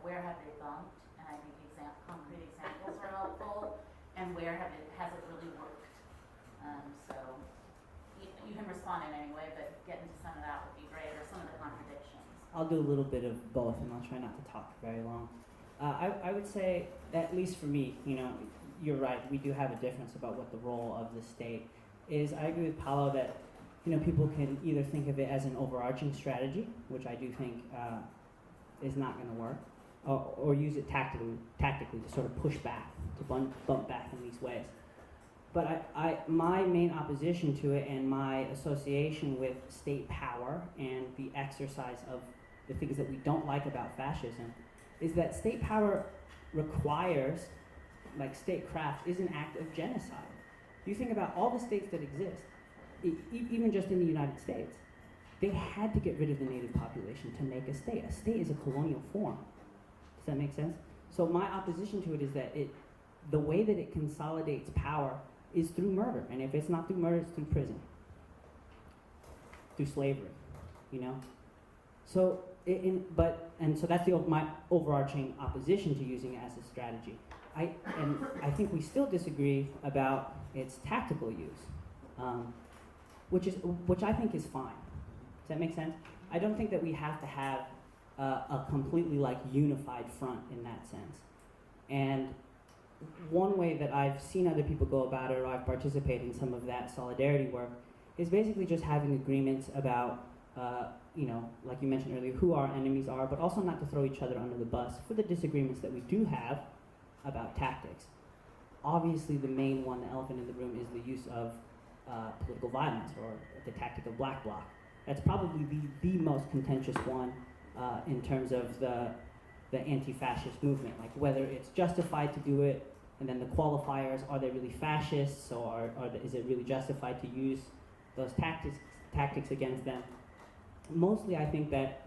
where have they bumped, and I think concrete examples are helpful, and where has it really worked. So you can respond in any way, but getting to some of that would be great, or some of the contradictions. I'll do a little bit of both, and I'll try not to talk very long. I would say, at least for me, you're right, we do have a difference about what the role of the state is. I agree with Paolo that people can either think of it as an overarching strategy, which I do think is not going to work, or use it tactically to sort of push back, to bump back in these ways. But my main opposition to it and my association with state power and the exercise of the things that we don't like about fascism is that state power requires, like statecraft, is an act of genocide. You think about all the states that exist, even just in the United States, they had to get rid of the native population to make a state. A state is a colonial form. Does that make sense? So my opposition to it is that the way that it consolidates power is through murder. And if it's not through murder, it's through prison. Through slavery, So, so that's my overarching opposition to using it as a strategy. I think we still disagree about its tactical use, which I think is fine. Does that make sense? I don't think that we have to have a completely unified front in that sense. And one way that I've seen other people go about it, or I've participated in some of that solidarity work, is basically just having agreements about, like you mentioned earlier, who our enemies are, but also not to throw each other under the bus for the disagreements that we do have about tactics. Obviously, the main one, the elephant in the room, is the use of political violence, or the tactic of black bloc. That's probably the most contentious one in terms of the anti-fascist movement, like whether it's justified to do it, and then the qualifiers, are they really fascists, or is it really justified to use those tactics against them? Mostly I think that,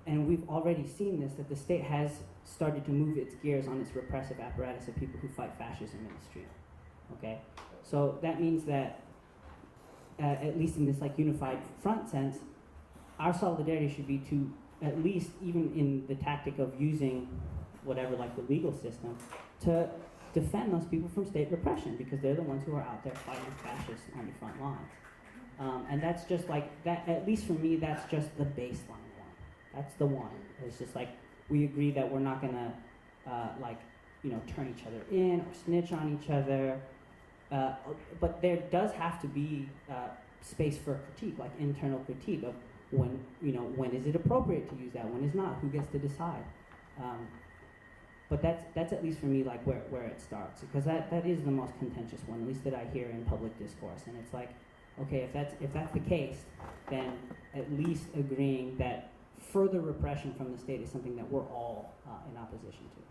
and we've already seen this, that the state has started to move its gears on its repressive apparatus of people who fight fascism in the street, okay? So that means that, at least in this unified front sense, our solidarity should be to, at least even in the tactic of using whatever, the legal system, to defend those people from state repression, because they're the ones who are out there fighting fascists on the front lines. And that's just that, at least for me, that's just the baseline one. That's the one. It's just we agree that we're not gonna, turn each other in or snitch on each other. But there does have to be space for critique, internal critique of when is it appropriate to use that, when is not, who gets to decide. But that's at least for me where it starts, because that is the most contentious one, at least that I hear in public discourse. And it's okay, if that's the case, then at least agreeing that further repression from the state is something that we're all in opposition to.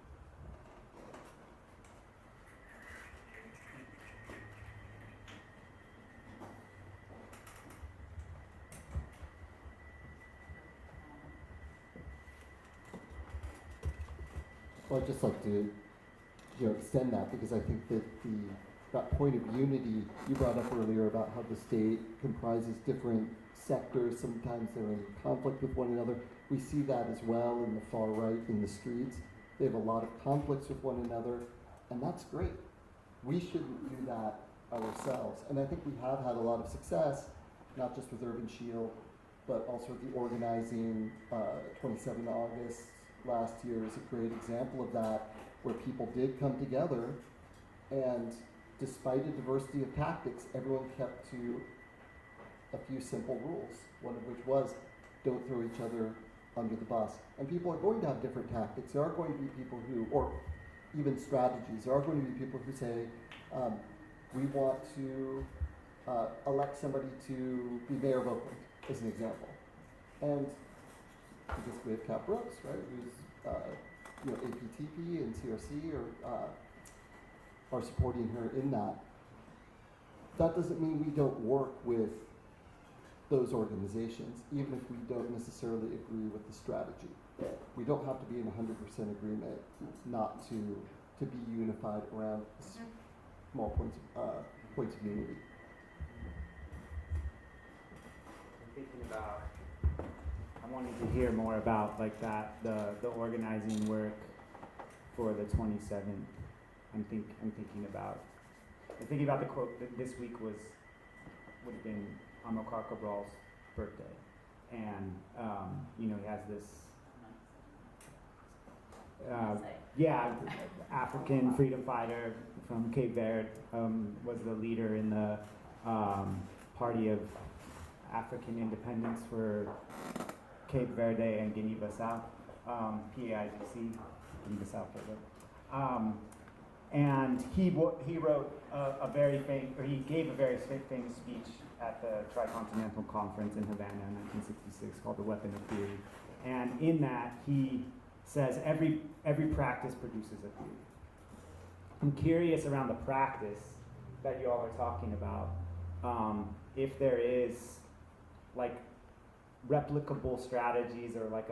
Well, I'd just like to extend that, because I think that that point of unity you brought up earlier about how the state comprises different sectors, sometimes they're in conflict with one another. We see that as well in the far right, in the streets. They have a lot of conflicts with one another, and that's great. We shouldn't do that ourselves. And I think we have had a lot of success, not just with Urban Shield, but also with the organizing. 27 August last year is a great example of that, where people did come together, and despite a diversity of tactics, everyone kept to a few simple rules, one of which was don't throw each other under the bus. And people are going to have different tactics. There are going to be people who, or even strategies, there are going to be people who say, we want to elect somebody to be mayor of Oakland, as an example. And because we have Cap Brooks, right, who's APTP and CRC are supporting her in that. That doesn't mean we don't work with those organizations, even if we don't necessarily agree with the strategy. We don't have to be in 100% agreement not to be unified around small points of unity. I'm thinking about I wanted to hear more about like that, the organizing work for the 27th. I'm thinking about the quote that this week would have been Amilcar Cabral's birthday, and he has this African freedom fighter from Cape Verde, was the leader in the Party of African Independence for Cape Verde and Guinea-Bissau, PAIGC, Guinea-Bissau. And he wrote he gave a very famous speech at the Tricontinental Conference in Havana in 1966 called The Weapon of Theory. And in that, he says every practice produces a theory. I'm curious around the practice that you all are talking about, if there is like replicable strategies or like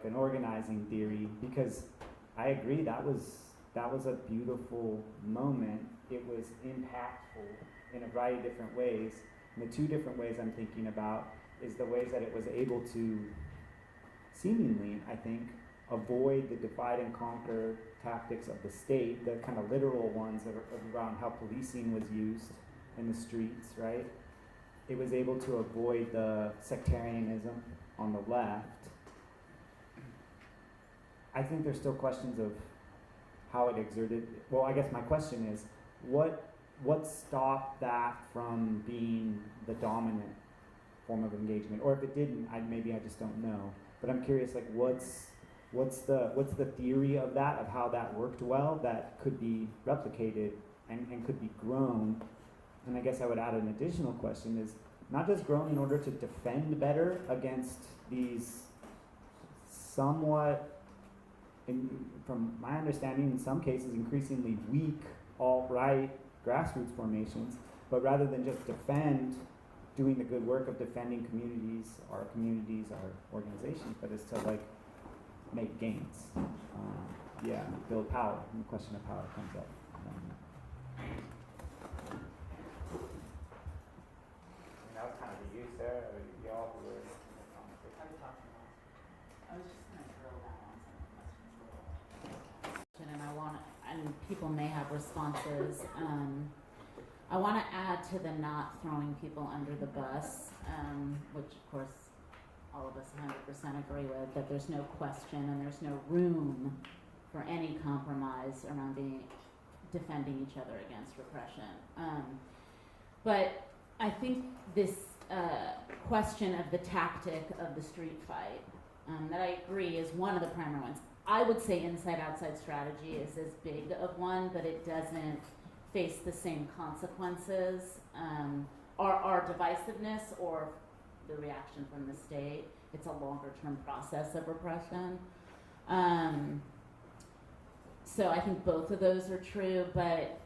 an organizing theory, because I agree that was a beautiful moment. It was impactful in a variety of different ways. And the two different ways I'm thinking about is the ways that it was able to seemingly, I think, avoid the divide and conquer tactics of the state, the kind of literal ones around how policing was used in the streets, right? It was able to avoid the sectarianism on the left. I think there's still questions of how it exerted. Well, I guess my question is, what stopped that from being the dominant form of engagement? Or if it didn't, maybe I just don't know. But I'm curious, like, what's the theory of that, of how that worked well, that could be replicated and could be grown? And I guess I would add an additional question is, not just grown in order to defend better against these somewhat, from my understanding, in some cases increasingly weak alt-right grassroots formations, but rather than just defend, doing the good work of defending our organizations, but is to like make gains, build power, and the question of power comes up. That was kind of the use there, y'all who were in the conversation. I was just going to drill down on some of the questions a little. And people may have responses. I want to add to the not throwing people under the bus, which of course all of us 100% agree with, that there's no question and there's no room for any compromise around defending each other against repression. But I think this question of the tactic of the street fight, that I agree is one of the primary ones. I would say inside-outside strategy is as big of one, but it doesn't face the same consequences, our divisiveness or the reaction from the state. It's a longer-term process of repression. So I think both of those are true, but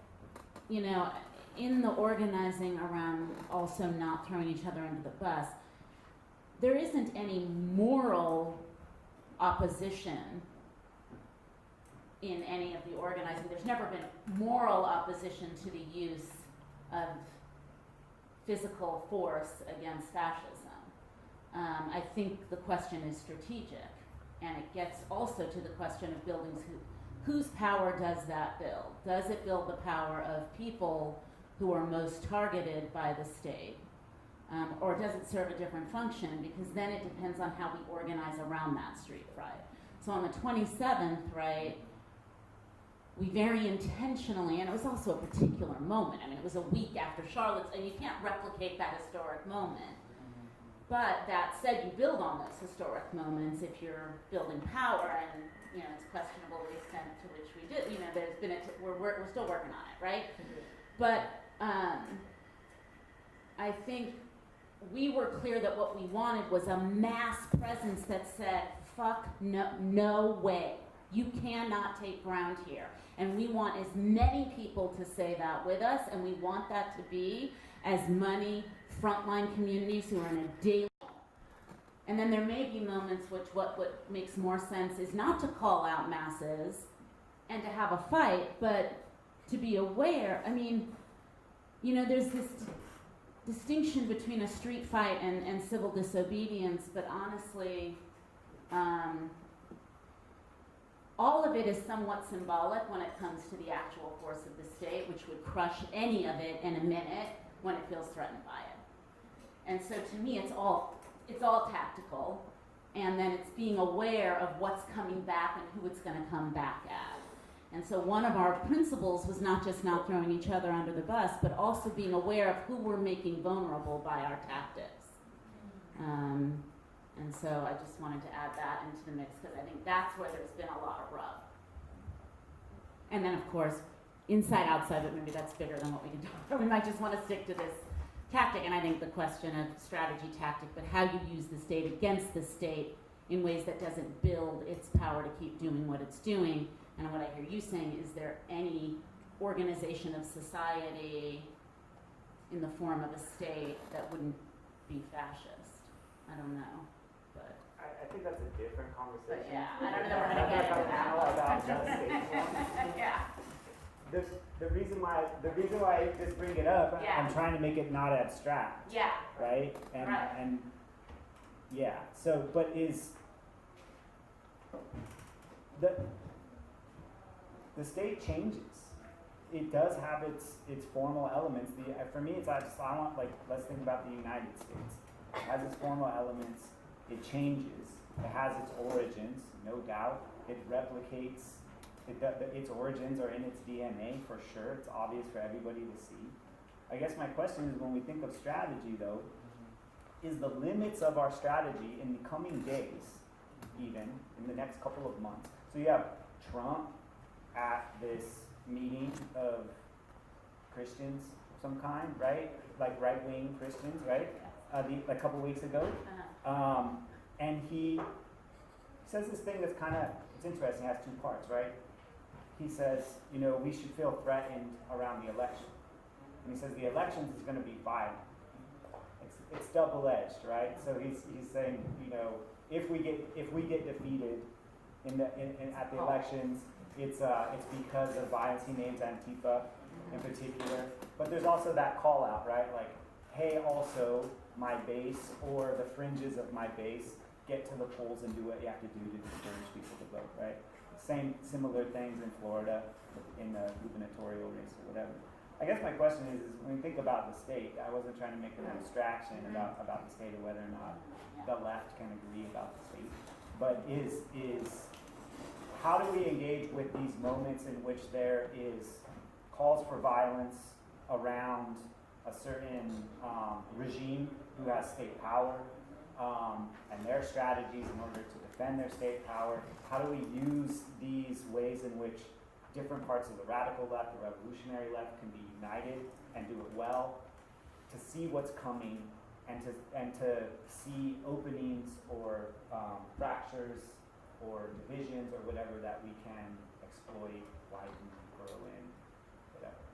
in the organizing around also not throwing each other under the bus, there isn't any moral opposition in any of the organizing. There's never been moral opposition to the use of physical force against fascism. I think the question is strategic, and it gets also to the question of buildings. Whose power does that build? Does it build the power of people who are most targeted by the state? Or does it serve a different function? Because then it depends on how we organize around that street fight. So on the 27th, right, we very intentionally, and it was also a particular moment. I mean, it was a week after Charlottesville, and you can't replicate that historic moment. But that said, you build on those historic moments if you're building power, and it's questionable the extent to which we did. There's been we're still working on it, right? But I think we were clear that what we wanted was a mass presence that said, "Fuck no way, you cannot take ground here." And we want as many people to say that with us, and we want that to be as many frontline communities who are in a daily. And then there may be moments which what makes more sense is not to call out masses and to have a fight, but to be aware. I mean, there's this distinction between a street fight and civil disobedience, but honestly, all of it is somewhat symbolic when it comes to the actual force of the state, which would crush any of it in a minute when it feels threatened by it. And so to me, it's all tactical, and then it's being aware of what's coming back and who it's going to come back at. And so one of our principles was not just not throwing each other under the bus, but also being aware of who we're making vulnerable by our tactics. And so I just wanted to add that into the mix because I think that's where there's been a lot of rub. And then of course, inside, outside, but maybe that's bigger than what we can talk about. We might just want to stick to this tactic, and I think the question of strategy, tactic, but how you use the state against the state in ways that doesn't build its power to keep doing what it's doing. And what I hear you saying, is there any organization of society in the form of a state that wouldn't be fascist? I don't know, but. I think that's a different conversation. But yeah, I don't know that we're gonna get into that. About just state. Yeah. The reason why I just bring it up, Yeah. I'm trying to make it not abstract. Yeah. Right? And Right. and yeah. So but is the state changes. It does have its formal elements. For me, it's just I want let's think about the United States. It has its formal elements. It changes. It has its origins, no doubt. It replicates. Its origins are in its DNA for sure. It's obvious for everybody to see. I guess my question is, when we think of strategy, though, is the limits of our strategy in the coming days, even in the next couple of months. So you have Trump at this meeting of Christians of some kind, right? Like right-wing Christians, right? A couple weeks ago. And he says this thing that's it's interesting, it has two parts, right? He says, we should feel threatened around the election. And he says the elections is going to be violent. It's double-edged, right? So he's saying, if we get defeated at the elections, it's because of violence. He names Antifa in particular. But there's also that call out, right? Like, hey, also my base or the fringes of my base, get to the polls and do what you have to do to discourage people to vote, right? Similar things in Florida in the gubernatorial race or whatever. I guess my question is when we think about the state, I wasn't trying to make an abstraction about the state or whether or not the left can agree about the state, but is how do we engage with these moments in which there is calls for violence around a certain regime who has state power, and their strategies in order to defend their state power? How do we use these ways in which different parts of the radical left, the revolutionary left, can be united and do it well, to see what's coming and to see openings or fractures or divisions or whatever that we can exploit, widen, grow in, whatever.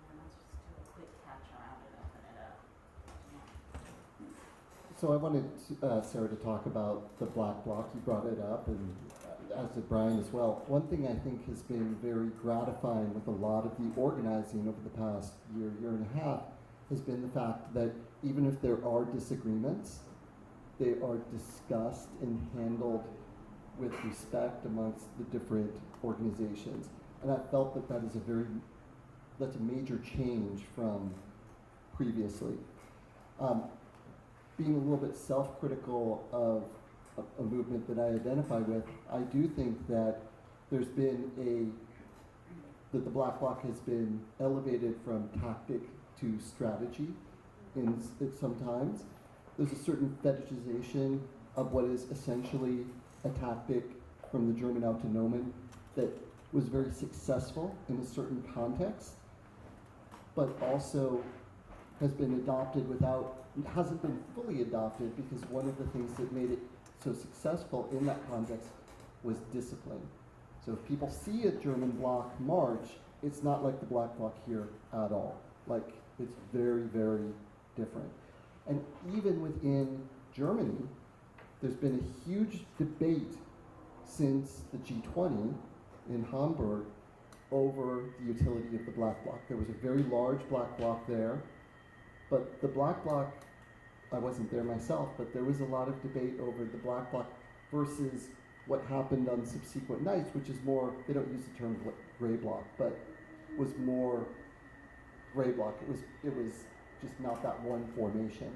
And let's just do a quick catch around and open it up. So I wanted Sarah to talk about the Black Bloc. You brought it up, and as did Brian as well. One thing I think has been very gratifying with a lot of the organizing over the past year and a half has been the fact that even if there are disagreements, they are discussed and handled with respect amongst the different organizations. And I felt that that's a major change from previously. Being a little bit self-critical of a movement that I identify with, I do think that there's been that the Black Bloc has been elevated from tactic to strategy in sometimes. There's a certain fetishization of what is essentially a tactic from the German Autonomen that was very successful in a certain context, but also has been adopted hasn't been fully adopted, because one of the things that made it so successful in that context was discipline. So if people see a German bloc march, it's not like the Black Bloc here at all. Like, it's very, very different. And even within Germany, there's been a huge debate since the G20 in Hamburg over the utility of the black bloc. There was a very large black bloc there, but the black bloc, I wasn't there myself, but there was a lot of debate over the black bloc versus what happened on subsequent nights, which is more, they don't use the term gray bloc, but was more gray bloc. It was just not that one formation.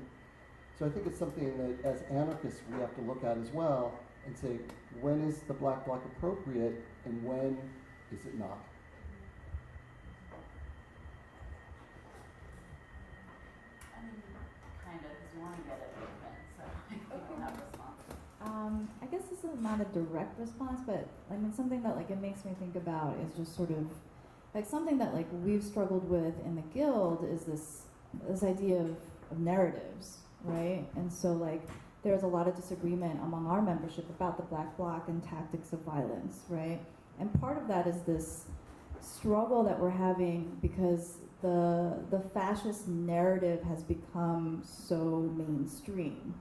So I think it's something that as anarchists we have to look at as well and say, when is the black bloc appropriate and when is it not? I mean, kind of, because you want to get it open, so people have responses. I guess this is not a direct response, but I mean something that like it makes me think about is just sort of like something that like we've struggled with in the guild is this idea of narratives, right? And so like there's a lot of disagreement among our membership about the black bloc and tactics of violence, right? And part of that is this struggle that we're having because the fascist narrative has become so mainstream,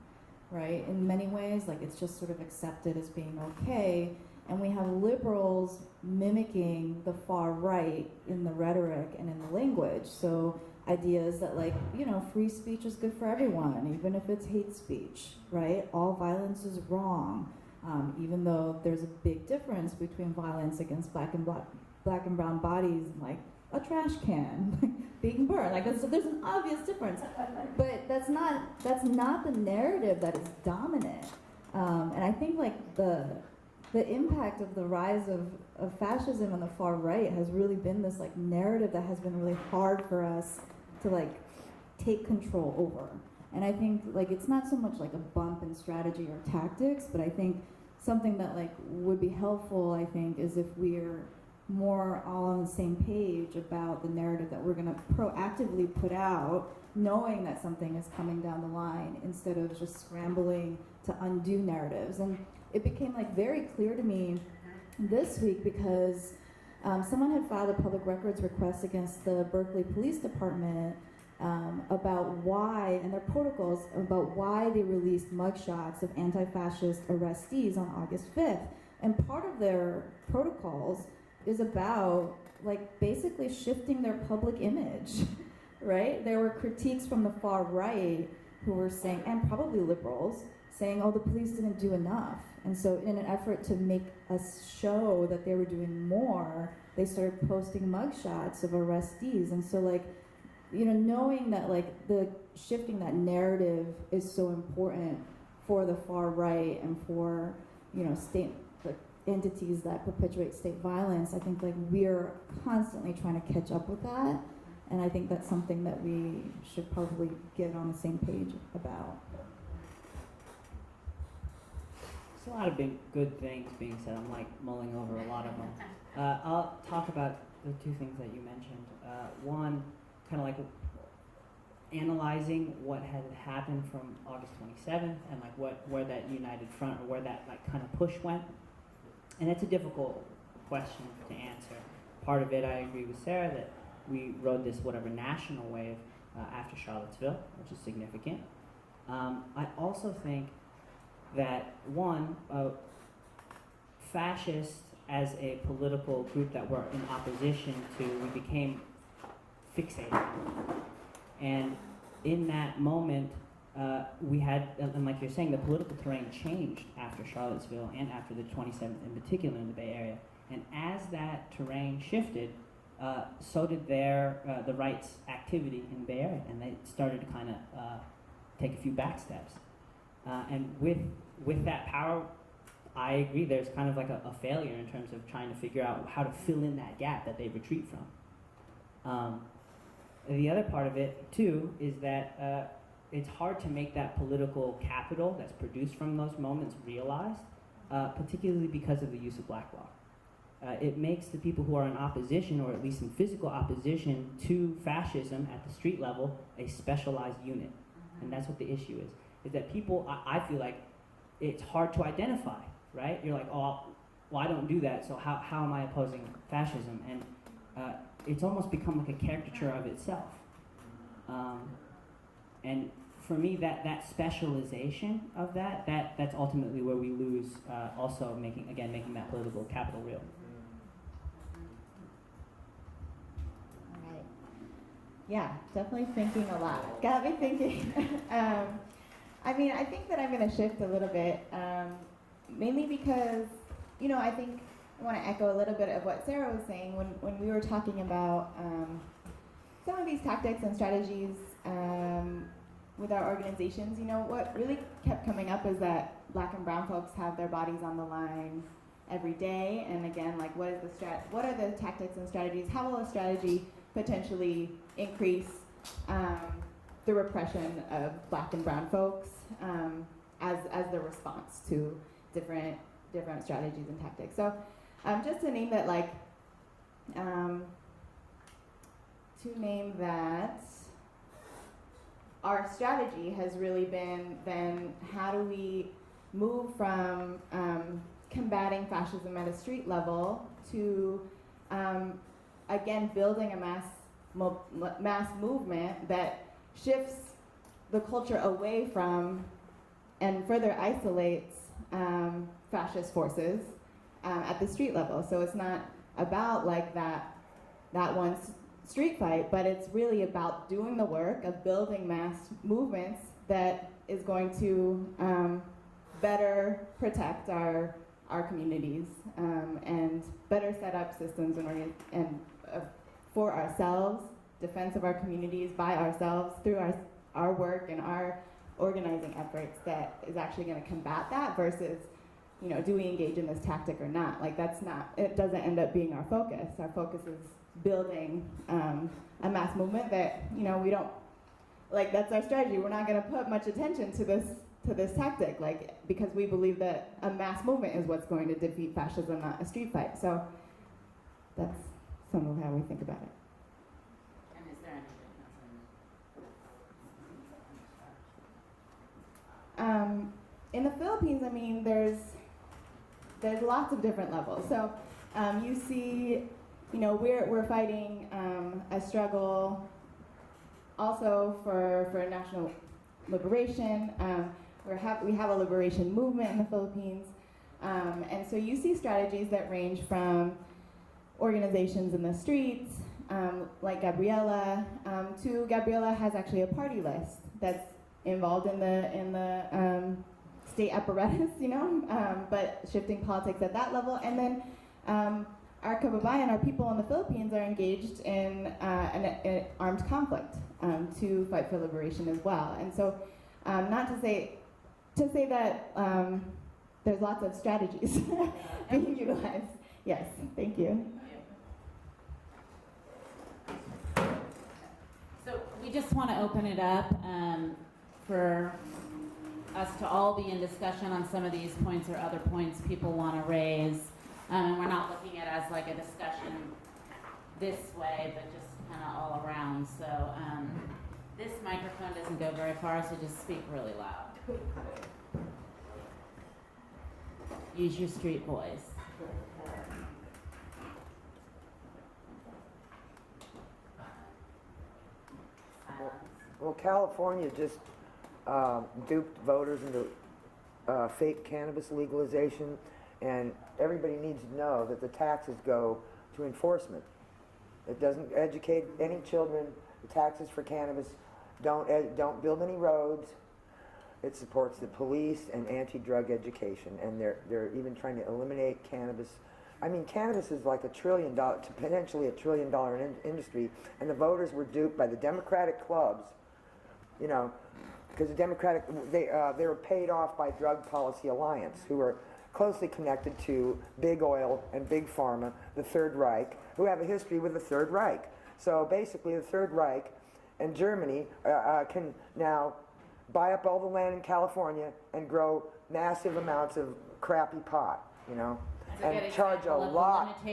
right? In many ways, like it's just sort of accepted as being okay. And we have liberals mimicking the far right in the rhetoric and in the language. So ideas that like, you know, free speech is good for everyone, even if it's hate speech, right? All violence is wrong, even though there's a big difference between violence against black and brown bodies and like a trash can being burned. Like there's an obvious difference, but that's not the narrative that is dominant. And I think like the impact of the rise of fascism on the far right has really been this like narrative that has been really hard for us to like take control over. And I think like it's not so much like a bump in strategy or tactics, but I think something that like would be helpful, I think, is if we're more all on the same page about the narrative that we're going to proactively put out, knowing that something is coming down the line instead of just scrambling to undo narratives. And it became like very clear to me this week because someone had filed a public records request against the Berkeley Police Department about why, and their protocols, about why they released mugshots of anti-fascist arrestees on August 5th. And part of their protocols is about like basically shifting their public image, right? There were critiques from the far right who were saying, and probably liberals, saying, oh, the police didn't do enough. And so in an effort to make us show that they were doing more, they started posting mugshots of arrestees. And so like, you know, knowing that like the shifting that narrative is so important for the far right and for, you know, state entities that perpetuate state violence, I think like we're constantly trying to catch up with that. And I think that's something that we should probably get on the same page about. There's a lot of big, good things being said. I'm like mulling over a lot of them. I'll talk about the two things that you mentioned. One, kind of like analyzing what had happened from August 27th and like where that united front or where that like kind of push went. And it's a difficult question to answer. Part of it, I agree with Sarah that we rode this whatever national wave after Charlottesville, which is significant. I also think that one, fascists as a political group that were in opposition to, we became fixated. And in that moment, we had, and like you're saying, the political terrain changed after Charlottesville and after the 27th in particular in the Bay Area. And as that terrain shifted, so did the right's activity in the Bay Area, and they started to kind of take a few back steps. And with that power, I agree, there's kind of like a failure in terms of trying to figure out how to fill in that gap that they retreat from. The other part of it, too, is that it's hard to make that political capital that's produced from those moments realized, particularly because of the use of black bloc. It makes the people who are in opposition, or at least in physical opposition to fascism at the street level, a specialized unit. And that's what the issue is that people, I feel like it's hard to identify, right? You're like, oh, well, I don't do that, so how am I opposing fascism? And it's almost become like a caricature of itself. And for me, that specialization of that's ultimately where we lose, also making that political capital real. Yeah, definitely thinking a lot. Got me thinking. I mean, I think that I'm going to shift a little bit, mainly because, you know, I think I want to echo a little bit of what Sarah was saying when we were talking about some of these tactics and strategies with our organizations. You know, what really kept coming up is that Black and brown folks have their bodies on the line every day. And again, like, what are the tactics and strategies? How will a strategy potentially increase the repression of Black and brown folks as the response to different strategies and tactics? So just to name that, like, our strategy has really been then how do we move from combating fascism at a street level to again building a mass movement that shifts the culture away from and further isolates fascist forces at the street level. So it's not about like that one street fight, but it's really about doing the work of building mass movements that is going to better protect our communities and better set up systems and for ourselves, defense of our communities by ourselves through our work and our organizing efforts that is actually going to combat that versus, you know, do we engage in this tactic or not? Like, that's not, it doesn't end up being our focus. Our focus is building a mass movement that, you know, we don't, like, that's our strategy. We're not going to put much attention to this tactic, like, because we believe that a mass movement is what's going to defeat fascism, not a street fight. So that's some of how we think about it. And is there anything that's in the Philippines, I mean, there's lots of different levels. So you see, you know, we're fighting a struggle also for national liberation. We have a liberation movement in the Philippines, and so you see strategies that range from organizations in the streets, like Gabriela, to Gabriela has actually a party list that's involved in the state apparatus, you know, but shifting politics at that level. And then our kababayan, our people in the Philippines, are engaged in an armed conflict to fight for liberation as well. And so, not to say that there's lots of strategies being utilized. Yes, thank you. So we just want to open it up for us to all be in discussion on some of these points or other points people want to raise. And we're not looking at it as like a discussion this way, but just kind of all around. So this microphone doesn't go very far, so just speak really loud. Use your street voice. Well, California just duped voters into fake cannabis legalization, and everybody needs to know that the taxes go to enforcement. It doesn't educate any children. The taxes for cannabis don't build any roads. It supports the police and anti-drug education, and they're even trying to eliminate cannabis. I mean, cannabis is like potentially $1 trillion industry, and the voters were duped by the Democratic clubs, you know, because they were paid off by Drug Policy Alliance, who are closely connected to Big Oil and Big Pharma, the Third Reich, who have a history with the Third Reich. So basically, the Third Reich and Germany can now buy up all the land in California and grow massive amounts of crappy pot, you know, and charge a lot of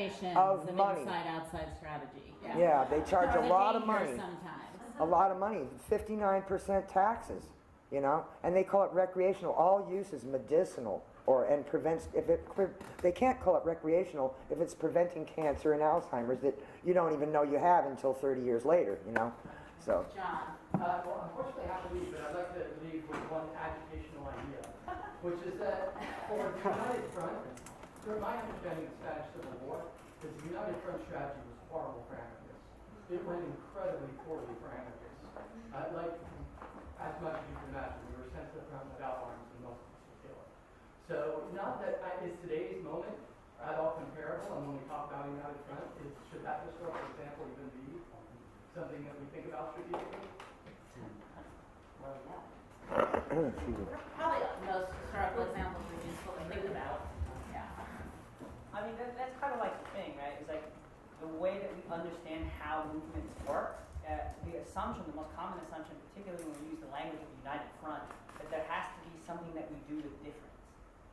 money. Inside-outside strategy. Yeah, they charge a lot of money. Sometimes. A lot of money, 59% taxes, you know, and they call it recreational. All use is medicinal and prevents, they can't call it recreational if it's preventing cancer and Alzheimer's that you don't even know you have until 30 years later, you know, so. John. Well, unfortunately, I have to leave, but I'd like to leave with one agitational idea, which is that for the United Front, from my understanding of the Spanish Civil War, the United Front strategy was horrible for anarchists. it went incredibly poorly for anarchists. Like, as much as you can imagine, we were sent to the front without arms and most of us were killed. So, not that is today's moment at all comparable, and when we talk about United Front, should that historical example even be something that we think about strategically? Well, yeah. Excuse me. Probably the most historical examples we useful to think about. Yeah. I mean, that's kind of like the thing, right? It's like the way that we understand how movements work. The assumption, the most common assumption, particularly when we use the language of the United Front, that there has to be something that we do with difference,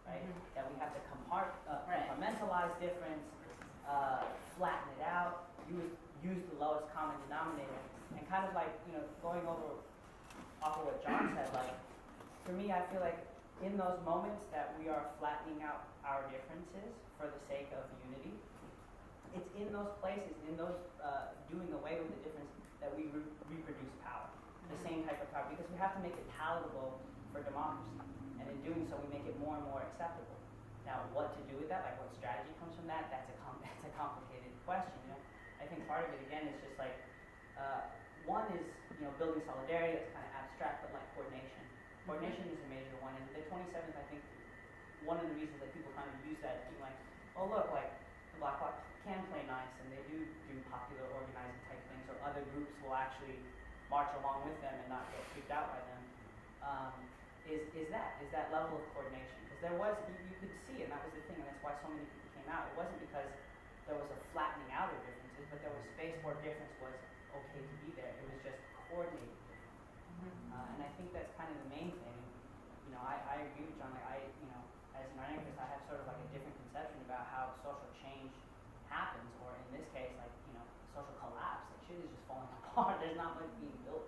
right? Mhm. That we have to Right. compartmentalize difference, flatten it out, use the lowest common denominator, and kind of like, going over off of what John said, like, for me, I feel like in those moments that we are flattening out our differences for the sake of unity, it's in those places, in those doing away with the difference, that we reproduce power, the same type of power, because we have to make it palatable for democracy, and in doing so, we make it more and more acceptable. Now, what to do with that, like what strategy comes from that, that's a complicated question. I think part of it, again, is just like, one is, building solidarity, that's kind of abstract, but like coordination. Coordination is a major one, and the 27th, I think, one of the reasons that people kind of use that, being like, oh look, like, the Black Bloc can play nice, and they do popular organizing type things, or other groups will actually march along with them and not get freaked out by them, is that level of coordination. Because there was, you could see, and that was the thing, and that's why so many people came out. It wasn't because there was a flattening out of differences, but there was space where difference was okay to be there. It was just coordinated difference. And I think that's kind of the main thing. I agree with John. Like as an anarchist, I have sort of like a different conception about how social change happens, or in this case, like social collapse. Like shit is just falling apart. There's not much being built